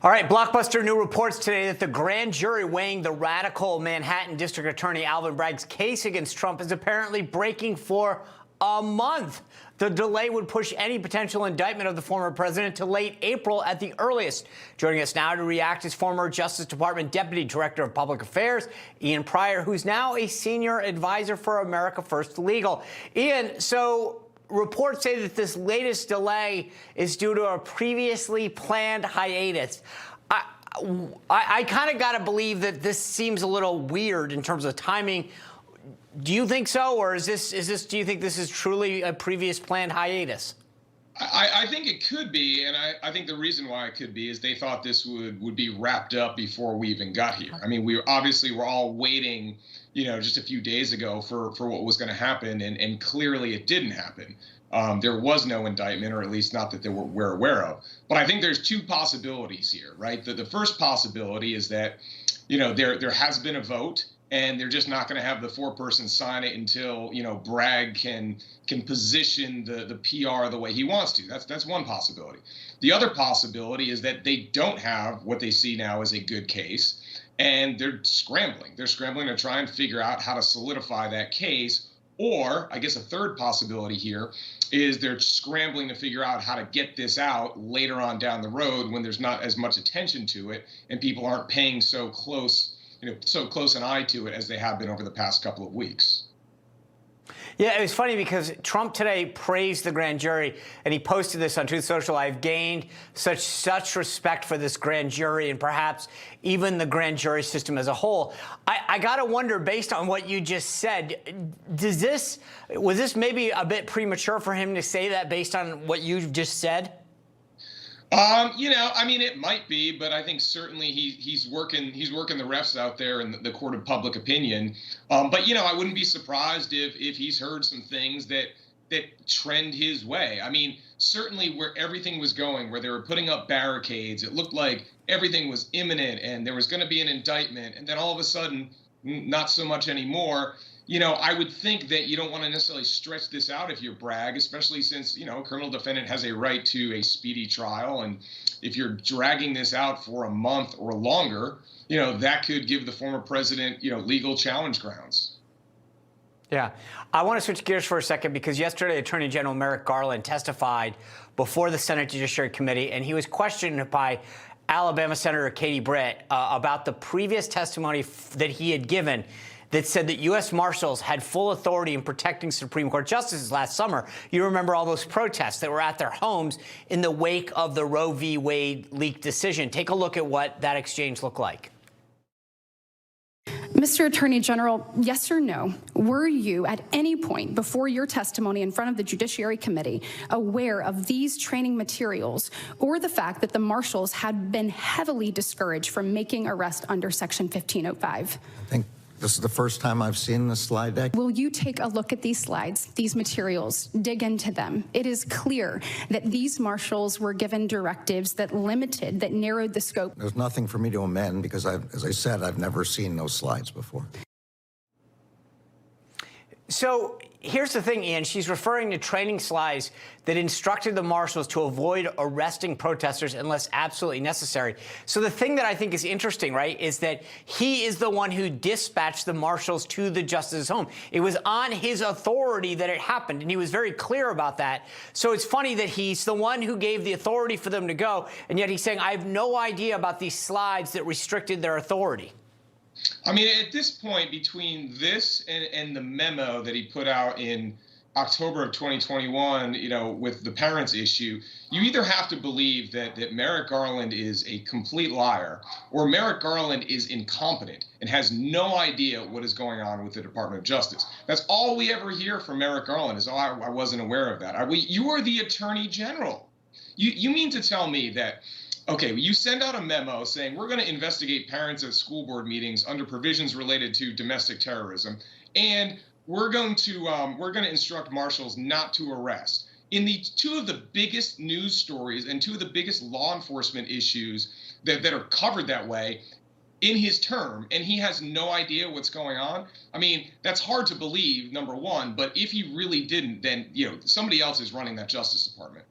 All right, blockbuster new reports today that the grand jury weighing the radical Manhattan District Attorney Alvin Bragg's case against Trump is apparently breaking for a month. The delay would push any potential indictment of the former president to late April at the earliest. Joining us now to react is former Justice Department Deputy Director of Public Affairs, Ian Pryor, who's now a senior advisor for America First Legal. Ian, so reports say that this latest delay is due to a previously planned hiatus. I kind of got to believe that this seems a little weird in terms of timing. Do you think so, or do you think this is truly a previous planned hiatus? I think it could be, and I think the reason why it could be is they thought this would be wrapped up before we even got here. I mean, we obviously were all waiting, just a few days ago for what was going to happen, and clearly it didn't happen. There was no indictment, or at least not that we're aware of. But I think there's two possibilities here, right? The first possibility is that, there has been a vote, and they're just not going to have the foreperson sign it until, Bragg can position the PR the way he wants to. That's one possibility. The other possibility is that they don't have what they see now as a good case, and they're scrambling. They're scrambling to try and figure out how to solidify that case. Or I guess a third possibility here is they're scrambling to figure out how to get this out later on down the road when there's not as much attention to it and people aren't paying so close an eye to it as they have been over the past couple of weeks. Yeah, it was funny because Trump today praised the grand jury, and he posted this on Truth Social. I've gained such respect for this grand jury and perhaps even the grand jury system as a whole. I got to wonder, based on what you just said, was this maybe a bit premature for him to say that based on what you just said? It might be, but I think certainly he's working the refs out there in the court of public opinion. But I wouldn't be surprised if he's heard some things that trend his way. I mean, certainly where everything was going, where they were putting up barricades, it looked like everything was imminent and there was going to be an indictment, and then all of a sudden, not so much anymore. I would think that you don't want to necessarily stretch this out if you're Bragg, especially since, a criminal defendant has a right to a speedy trial. And if you're dragging this out for a month or longer, that could give the former president, legal challenge grounds. Yeah. I want to switch gears for a second because yesterday Attorney General Merrick Garland testified before the Senate Judiciary Committee, and he was questioned by Alabama Senator Katie Britt about the previous testimony that he had given that said that U.S. Marshals had full authority in protecting Supreme Court justices last summer. You remember all those protests that were at their homes in the wake of the Roe v. Wade leaked decision. Take a look at what that exchange looked like. Mr. Attorney General, yes or no, were you at any point before your testimony in front of the Judiciary Committee aware of these training materials or the fact that the marshals had been heavily discouraged from making arrests under Section 1505? I think this is the first time I've seen this slide deck. Will you take a look at these slides, these materials, dig into them? It is clear that these marshals were given directives that narrowed the scope. There's nothing for me to amend because, as I said, I've never seen those slides before. So here's the thing, Ian. She's referring to training slides that instructed the marshals to avoid arresting protesters unless absolutely necessary. So the thing that I think is interesting, right, is that he is the one who dispatched the marshals to the justice's home. It was on his authority that it happened, and he was very clear about that. So it's funny that he's the one who gave the authority for them to go, and yet he's saying, I have no idea about these slides that restricted their authority. I mean, at this point, between this and the memo that he put out in October of 2021, with the parents issue, you either have to believe that Merrick Garland is a complete liar, or Merrick Garland is incompetent and has no idea what is going on with the Department of Justice. That's all we ever hear from Merrick Garland is, oh, I wasn't aware of that. You are the Attorney General. You mean to tell me that, okay, you send out a memo saying we're going to investigate parents at school board meetings under provisions related to domestic terrorism, and we're going to instruct marshals not to arrest. In the two of the biggest news stories and two of the biggest law enforcement issues that are covered that way in his term, and he has no idea what's going on. I mean, that's hard to believe, number one, but if he really didn't, then somebody else is running that Justice Department.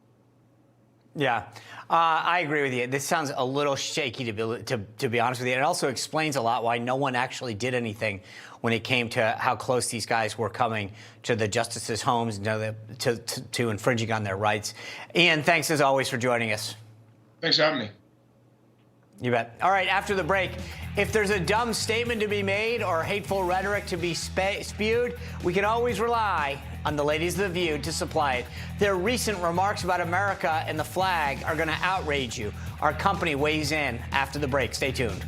Yeah, I agree with you. This sounds a little shaky, to be honest with you. It also explains a lot why no one actually did anything when it came to how close these guys were coming to the justices' homes to infringing on their rights. Ian, thanks as always for joining us. Thanks for having me. You bet. All right, after the break, if there's a dumb statement to be made or hateful rhetoric to be spewed, we can always rely on the ladies of The View to supply it. Their recent remarks about America and the flag are going to outrage you. Our company weighs in after the break. Stay tuned.